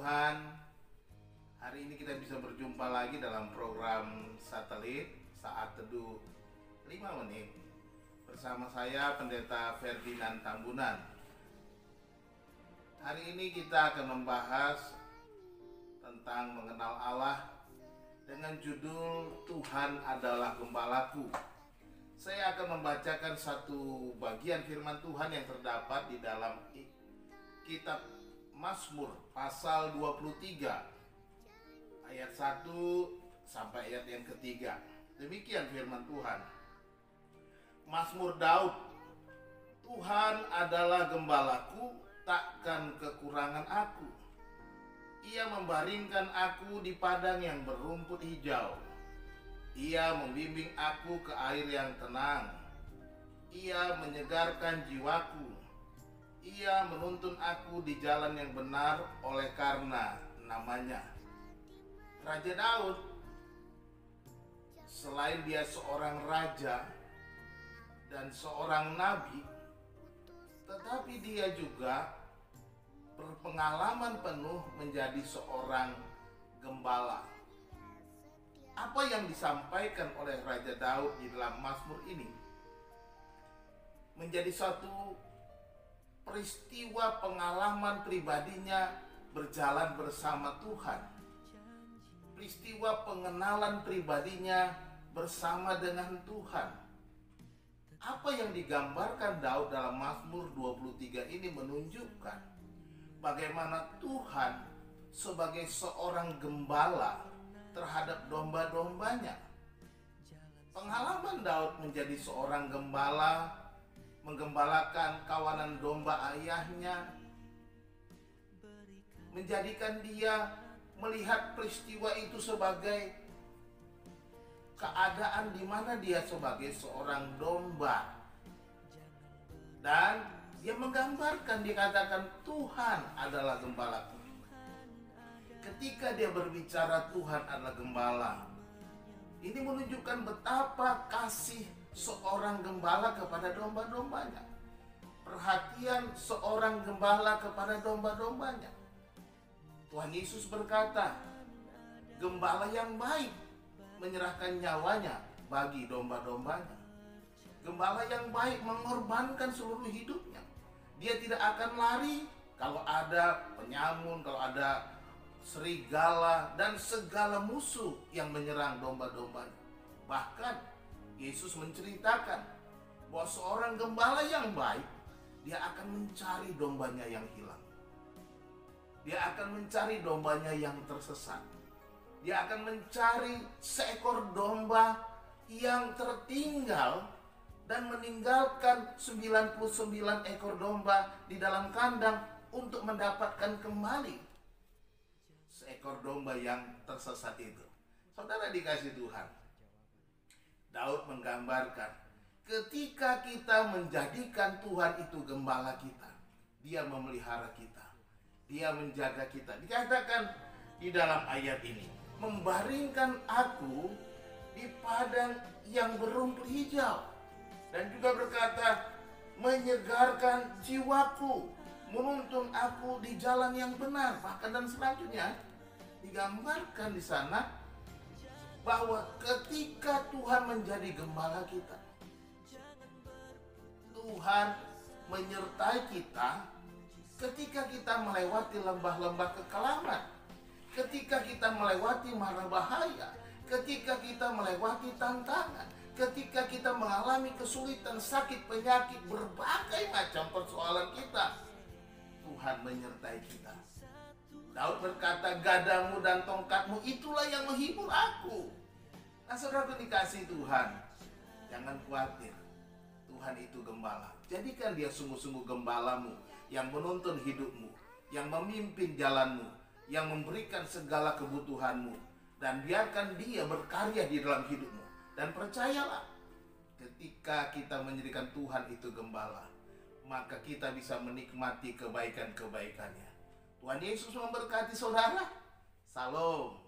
Tuhan, hari ini kita bisa berjumpa lagi dalam program satelit Saat Teduh 5 Menit bersama saya Pendeta Ferdinand Tambunan. Hari ini kita akan membahas tentang mengenal Allah dengan judul Tuhan adalah Gembalaku. Saya akan membacakan satu bagian firman Tuhan yang terdapat di dalam kitab Mazmur pasal 23 ayat 1 sampai ayat yang ketiga. Demikian firman Tuhan. Mazmur Daud. Tuhan adalah gembalaku, takkan kekurangan aku. Ia membaringkan aku di padang yang berumput hijau. Ia membimbing aku ke air yang tenang. Ia menyegarkan jiwaku. Ia menuntun aku di jalan yang benar oleh karena namanya. Raja Daud, selain dia seorang raja dan seorang nabi, tetapi dia juga berpengalaman penuh menjadi seorang gembala. Apa yang disampaikan oleh Raja Daud di dalam Mazmur ini menjadi suatu peristiwa pengalaman pribadinya berjalan bersama Tuhan. Peristiwa pengenalan pribadinya bersama dengan Tuhan. Apa yang digambarkan Daud dalam Mazmur 23 ini menunjukkan bagaimana Tuhan sebagai seorang gembala terhadap domba-dombanya. Pengalaman Daud menjadi seorang gembala, menggembalakan kawanan domba ayahnya, menjadikan dia melihat peristiwa itu sebagai keadaan di mana dia sebagai seorang domba. Dan dia menggambarkan, dikatakan Tuhan adalah gembalaku. Ketika dia berbicara Tuhan adalah gembala, ini menunjukkan betapa kasih seorang gembala kepada domba-dombanya. Perhatian seorang gembala kepada domba-dombanya. Tuhan Yesus berkata, gembala yang baik menyerahkan nyawanya bagi domba-dombanya. Gembala yang baik mengorbankan seluruh hidupnya. Dia tidak akan lari kalau ada penyamun, kalau ada serigala dan segala musuh yang menyerang domba-dombanya. Bahkan Yesus menceritakan bahwa seorang gembala yang baik, dia akan mencari dombanya yang hilang. Dia akan mencari dombanya yang tersesat. Dia akan mencari seekor domba yang tertinggal dan meninggalkan 99 ekor domba di dalam kandang untuk mendapatkan kembali seekor domba yang tersesat itu. Saudara dikasih Tuhan, Daud menggambarkan ketika kita menjadikan Tuhan itu gembala kita, dia memelihara kita, dia menjaga kita. Dikatakan di dalam ayat ini, membaringkan aku di padang yang berumput hijau. Dan juga berkata, menyegarkan jiwaku, menuntun aku di jalan yang benar. Bahkan dan selanjutnya digambarkan di sana bahwa ketika Tuhan menjadi gembala kita, Tuhan menyertai kita ketika kita melewati lembah-lembah kekelaman, ketika kita melewati mara bahaya, ketika kita melewati tantangan, ketika kita mengalami kesulitan, sakit, penyakit, berbagai macam persoalan kita, Tuhan menyertai kita. Daud berkata, gadamu dan tongkatmu itulah yang menghibur aku. Nah, saudara dikasih Tuhan, jangan khawatir. Tuhan itu gembala. Jadikan dia sungguh-sungguh gembalamu yang menuntun hidupmu, yang memimpin jalanmu, yang memberikan segala kebutuhanmu. Dan biarkan dia berkarya di dalam hidupmu. Dan percayalah, ketika kita menjadikan Tuhan itu gembala, maka kita bisa menikmati kebaikan-kebaikannya. Tuhan Yesus memberkati saudara. Salam.